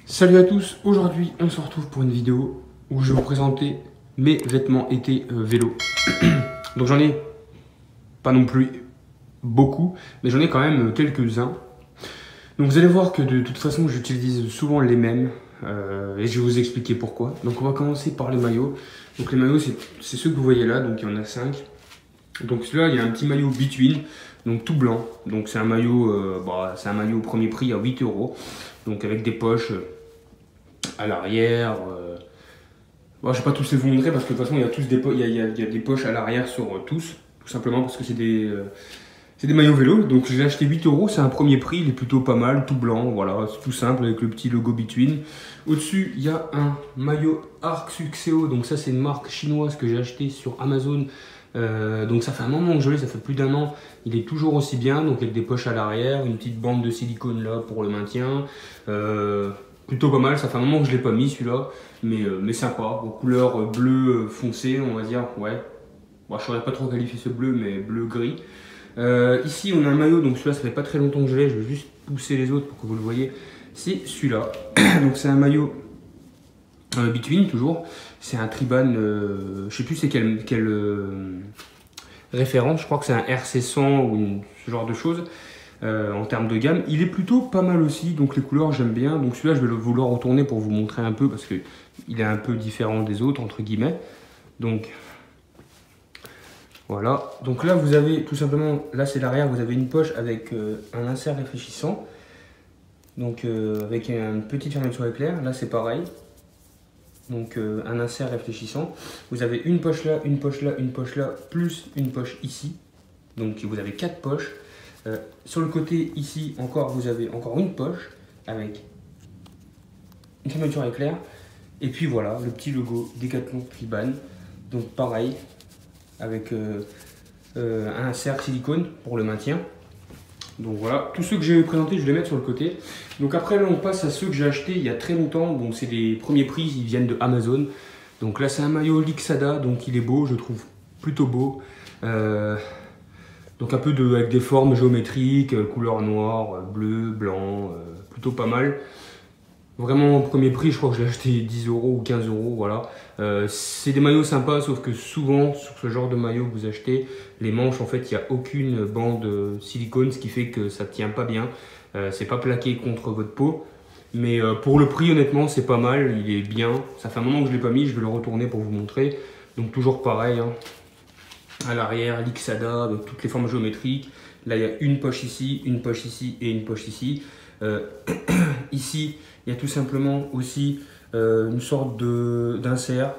Salut à tous, aujourd'hui on se retrouve pour une vidéo où je vais vous présenter mes vêtements été vélo. Donc j'en ai pas non plus beaucoup, mais j'en ai quand même quelques-uns. Donc vous allez voir que de toute façon j'utilise souvent les mêmes et je vais vous expliquer pourquoi. Donc on va commencer par les maillots. Donc les maillots c'est ceux que vous voyez là, donc il y en a 5. Donc celui-là il y a un petit maillot Between, donc tout blanc. Donc c'est un maillot, c'est un maillot au premier prix à 8 €. Donc avec des poches à l'arrière. Bon, je ne vais pas tous les vous montrer parce que de toute façon il y a, tous il y a des poches à l'arrière sur tous, tout simplement parce que c'est des maillots vélo. Donc j'ai acheté 8 €, c'est un premier prix, il est plutôt pas mal, tout blanc, voilà, c'est tout simple avec le petit logo Between. Au-dessus il y a un maillot Arc Succeo, donc ça c'est une marque chinoise que j'ai acheté sur Amazon. Donc ça fait un moment que je l'ai, ça fait plus d'1 an, il est toujours aussi bien, donc avec des poches à l'arrière, une petite bande de silicone là pour le maintien. Plutôt pas mal, ça fait un moment que je l'ai pas mis celui-là, mais sympa, aux couleurs bleu foncé, on va dire, ouais. Bon, je saurais pas trop qualifier ce bleu, mais bleu-gris. Ici, on a un maillot, donc celui-là, ça fait pas très longtemps que je l'ai, je vais juste pousser les autres pour que vous le voyez. C'est celui-là, donc c'est un maillot Between, toujours. C'est un Triban, je sais plus c'est quelle référence, je crois que c'est un RC100 ou ce genre de choses. En termes de gamme, il est plutôt pas mal aussi, donc les couleurs j'aime bien. Donc celui-là je vais vous le retourner pour vous montrer un peu parce que il est un peu différent des autres entre guillemets. Donc voilà, donc là vous avez tout simplement, là c'est l'arrière, vous avez une poche avec un insert réfléchissant, donc avec une petite fermeture éclair. Là c'est pareil, donc un insert réfléchissant. Vous avez une poche là, une poche là, une poche là, plus une poche ici, donc vous avez 4 poches. Sur le côté ici encore, vous avez encore une poche avec une fermeture éclair. Et puis voilà, le petit logo Decathlon Triban. Donc pareil, avec un insert silicone pour le maintien. Donc voilà, tous ceux que j'ai présentés, je vais les mettre sur le côté. Donc après là, on passe à ceux que j'ai achetés il y a très longtemps. Donc c'est les premiers prix, ils viennent de Amazon. Donc là, c'est un maillot Lixada, donc il est beau, je trouve plutôt beau. Donc un peu avec des formes géométriques, couleur noire, bleu, blanc, plutôt pas mal. Vraiment au premier prix, je crois que je l'ai acheté 10 € ou 15 €, voilà. C'est des maillots sympas, sauf que souvent sur ce genre de maillot que vous achetez, les manches en fait il n'y a aucune bande silicone, ce qui fait que ça ne tient pas bien. C'est pas plaqué contre votre peau. Mais pour le prix honnêtement c'est pas mal, il est bien. Ça fait un moment que je ne l'ai pas mis, je vais le retourner pour vous montrer. Donc toujours pareil, hein. À l'arrière, Lixada avec toutes les formes géométriques. Là, il y a une poche ici et une poche ici. Ici, il y a tout simplement aussi une sorte d'insert.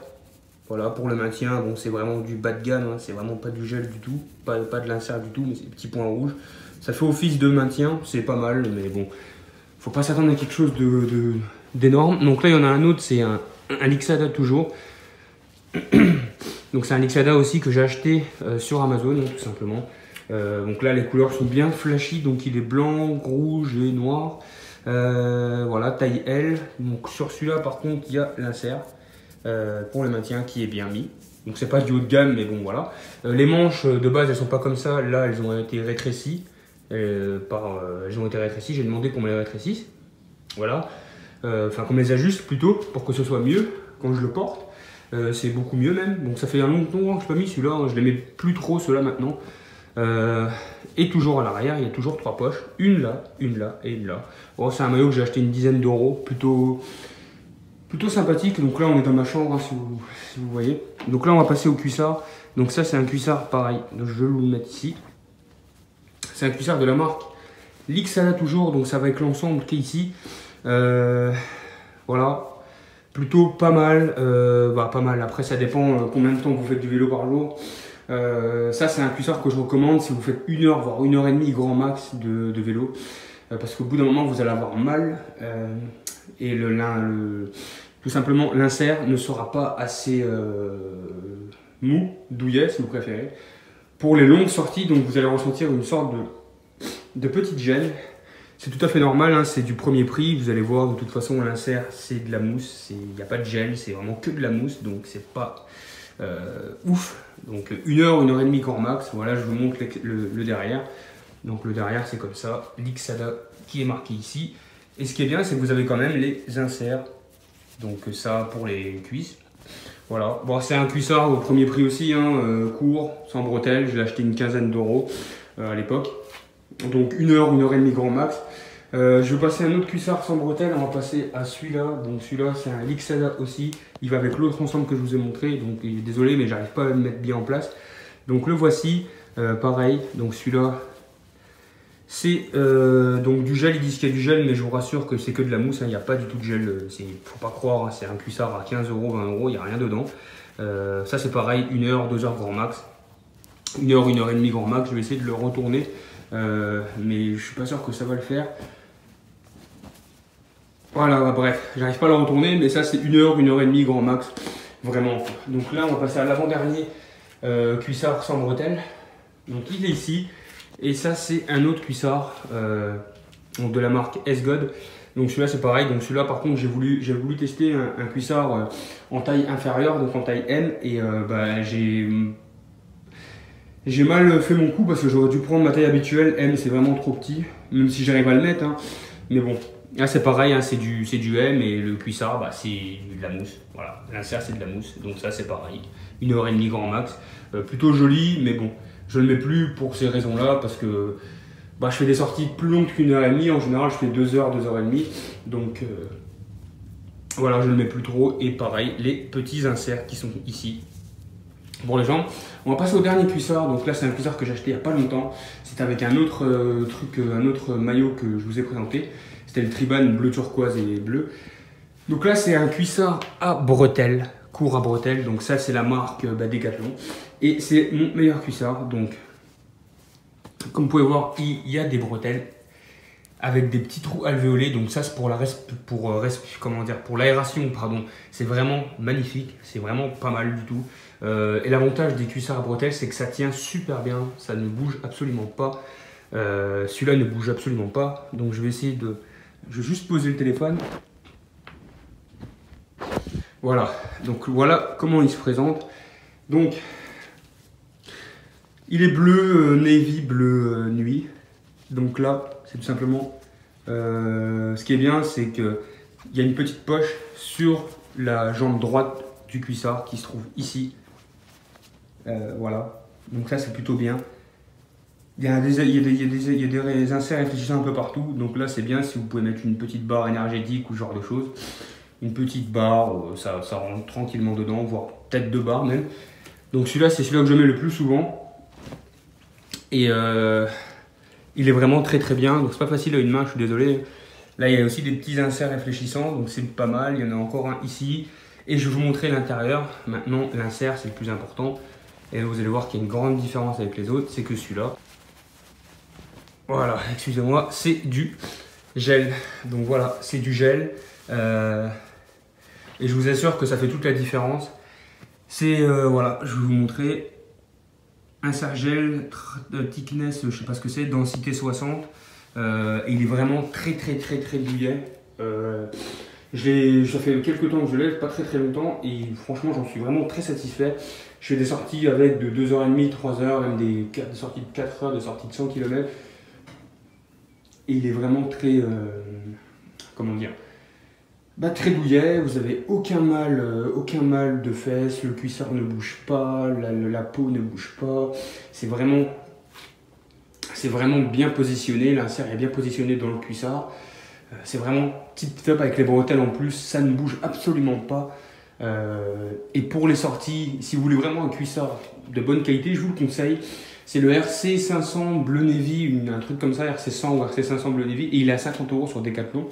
Voilà, pour le maintien. Bon, c'est vraiment du bas de gamme, hein, c'est vraiment pas du gel du tout, pas de l'insert du tout, mais c'est des petits points rouges. Ça fait office de maintien, c'est pas mal, mais bon, faut pas s'attendre à quelque chose d'énorme. Donc là, il y en a un autre, c'est un Lixada toujours. Donc c'est un Lixada aussi que j'ai acheté sur Amazon, tout simplement. Donc là les couleurs sont bien flashy, donc il est blanc, rouge et noir. Voilà, taille L. Donc sur celui-là par contre il y a l'insert pour le maintien qui est bien mis. Donc c'est pas du haut de gamme, mais bon voilà. Les manches de base elles sont pas comme ça, là elles ont été rétrécies. J'ai demandé qu'on me les rétrécisse. Voilà. Enfin qu'on me les ajuste plutôt pour que ce soit mieux quand je le porte. C'est beaucoup mieux même, donc ça fait un long temps que je n'ai pas mis celui-là, hein. Je les mets plus trop ceux-là maintenant. Et toujours à l'arrière, il y a toujours 3 poches, une là et une là. Bon, c'est un maillot que j'ai acheté une dizaine d'euros, plutôt sympathique. Donc là on est dans ma chambre, hein, si vous voyez. Donc là on va passer au cuissard. Donc ça c'est un cuissard pareil, donc je vais vous le mettre ici. C'est un cuissard de la marque Lixada toujours, donc ça va avec l'ensemble qui est ici. Voilà. Plutôt pas mal, pas mal, après ça dépend combien de temps vous faites du vélo par jour. Ça c'est un cuissard que je recommande si vous faites 1 heure, voire 1 heure et demie grand max de vélo. Parce qu'au bout d'un moment vous allez avoir mal et tout simplement l'insert ne sera pas assez mou, douillet si vous préférez. Pour les longues sorties, donc vous allez ressentir une sorte de petite gêne. C'est tout à fait normal, hein, c'est du premier prix, vous allez voir de toute façon l'insert c'est de la mousse, il n'y a pas de gel, c'est vraiment que de la mousse, donc c'est pas ouf. Donc 1 heure, 1 heure et demie grand max, voilà je vous montre le derrière. Donc le derrière c'est comme ça, Lixada qui est marqué ici. Et ce qui est bien, c'est que vous avez quand même les inserts. Donc ça pour les cuisses. Voilà, bon, c'est un cuissard au premier prix aussi, hein, court, sans bretelles. Je l'ai acheté une quinzaine d'euros à l'époque. Donc 1 heure et demie grand max. Je vais passer à un autre cuissard sans bretelles. On va passer à celui-là. Donc celui-là, c'est un Lixada aussi. Il va avec l'autre ensemble que je vous ai montré. Donc désolé, mais j'arrive pas à le mettre bien en place. Donc le voici, pareil. Donc celui-là, c'est donc du gel. Ils disent qu'il y a du gel, mais je vous rassure que c'est que de la mousse, hein. Il n'y a pas du tout de gel. Faut pas croire, hein. C'est un cuissard à 15 euros, 20 euros, il n'y a rien dedans. Ça c'est pareil, 1 heure, 2 heures grand max. 1 heure et demie grand max. Je vais essayer de le retourner, mais je suis pas sûr que ça va le faire. Voilà, bref, j'arrive pas à le retourner, mais ça c'est 1 heure et demie grand max. Vraiment. Donc là, on va passer à l'avant-dernier cuissard sans bretelles. Donc il est ici. Et ça, c'est un autre cuissard donc de la marque S-God. Donc celui-là, c'est pareil. Donc celui-là, par contre, j'ai voulu tester un cuissard en taille inférieure, donc en taille M. Et bah, j'ai mal fait mon coup parce que j'aurais dû prendre ma taille habituelle. M, c'est vraiment trop petit, même si j'arrive à le mettre, hein. Mais bon, là, c'est pareil, hein, c'est du M. Et le cuissard, bah, c'est de la mousse. Voilà, l'insert, c'est de la mousse. Donc ça, c'est pareil. 1 heure et demie grand max. Plutôt joli, mais bon. Je ne le mets plus pour ces raisons-là parce que bah, je fais des sorties plus longues qu'1 heure et demie. En général, je fais 2 heures, 2 heures et demie. Donc voilà, je ne le mets plus trop. Et pareil, les petits inserts qui sont ici pour les jambes. On va passer au dernier cuissard. Donc là, c'est un cuissard que j'ai acheté il n'y a pas longtemps. C'est avec un autre un autre maillot que je vous ai présenté. C'était le Triban bleu turquoise et bleu. Donc là, c'est un cuissard à bretelles. Court à bretelles, donc ça c'est la marque Decathlon et c'est mon meilleur cuissard. Donc comme vous pouvez voir, il y a des bretelles avec des petits trous alvéolés, donc ça c'est pour l'aération, pardon. C'est vraiment magnifique, c'est vraiment pas mal du tout. Et l'avantage des cuissards à bretelles, c'est que ça tient super bien, ça ne bouge absolument pas. Celui-là ne bouge absolument pas, donc je vais juste poser le téléphone. Voilà, donc voilà comment il se présente. Donc, il est bleu navy, bleu nuit. Donc là, c'est tout simplement, ce qui est bien, c'est qu'il y a une petite poche sur la jambe droite du cuissard qui se trouve ici. Voilà, donc ça c'est plutôt bien. Il y a des inserts réfléchissants un peu partout. Donc là, c'est bien si vous pouvez mettre une petite barre énergétique ou ce genre de choses. Une petite barre, ça rentre tranquillement dedans, voire peut-être 2 barres même. Donc celui-là, c'est celui-là que je mets le plus souvent. Et il est vraiment très très bien. Donc c'est pas facile à une main, je suis désolé. Là, il y a aussi des petits inserts réfléchissants, donc c'est pas mal. Il y en a encore un ici. Et je vais vous montrer l'intérieur. Maintenant, l'insert, c'est le plus important. Et vous allez voir qu'il y a une grande différence avec les autres, c'est que celui-là, voilà, excusez-moi, c'est du gel. Donc voilà, c'est du gel. Et je vous assure que ça fait toute la différence. C'est, voilà, je vais vous montrer. Insert gel, thickness, je sais pas ce que c'est, densité 60. Et il est vraiment très douillet. Ça fait quelques temps que je l'ai, pas très longtemps. Et franchement, j'en suis vraiment très satisfait. Je fais des sorties avec de 2h30, 3h, même des sorties de 4 heures, des sorties de 100 km. Et il est vraiment très, comment dire, bah, très douillet, vous avez aucun mal de fesses, le cuissard ne bouge pas, la peau ne bouge pas, c'est vraiment bien positionné, l'insert est bien positionné dans le cuissard, c'est vraiment tip top avec les bretelles en plus, ça ne bouge absolument pas. Et pour les sorties, si vous voulez vraiment un cuissard de bonne qualité, je vous le conseille. C'est le RC500 Bleu Navy, un truc comme ça, RC100 ou RC500 Bleu Navy, et il est à 50 € sur Decathlon.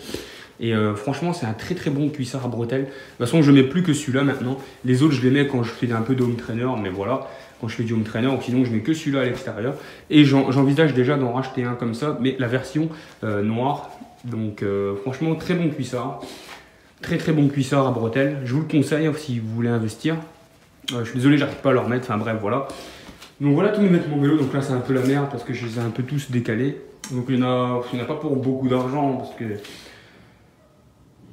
Et franchement, c'est un très bon cuissard à bretelles. De toute façon, je ne mets plus que celui-là maintenant. Les autres, je les mets quand je fais un peu de home trainer, mais voilà, quand je fais du home trainer, ou sinon je mets que celui-là à l'extérieur. Et j'envisage déjà d'en racheter un comme ça, mais la version noire. Donc franchement, très bon cuissard. Très bon cuissard à bretelles. Je vous le conseille si vous voulez investir. Je suis désolé, j'arrive pas à le remettre. Enfin bref, voilà. Donc voilà tous mes vêtements vélo. Donc là, c'est un peu la merde parce que je les ai un peu tous décalés. Donc il n'y en a pas pour beaucoup d'argent parce que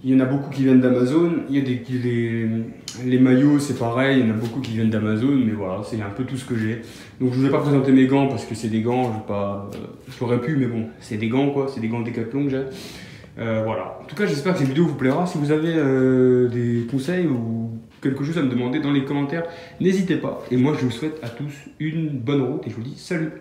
il y en a beaucoup qui viennent d'Amazon. Il y a les maillots, c'est pareil. Il y en a beaucoup qui viennent d'Amazon. Mais voilà, c'est un peu tout ce que j'ai. Donc je ne vous ai pas présenté mes gants parce que c'est des gants. J'aurais pu, mais bon, c'est des gants quoi. C'est des gants Decathlon que j'ai. Voilà. En tout cas, j'espère que cette vidéo vous plaira. Si vous avez des conseils ou quelque chose à me demander dans les commentaires, n'hésitez pas. Et moi, je vous souhaite à tous une bonne route et je vous dis salut!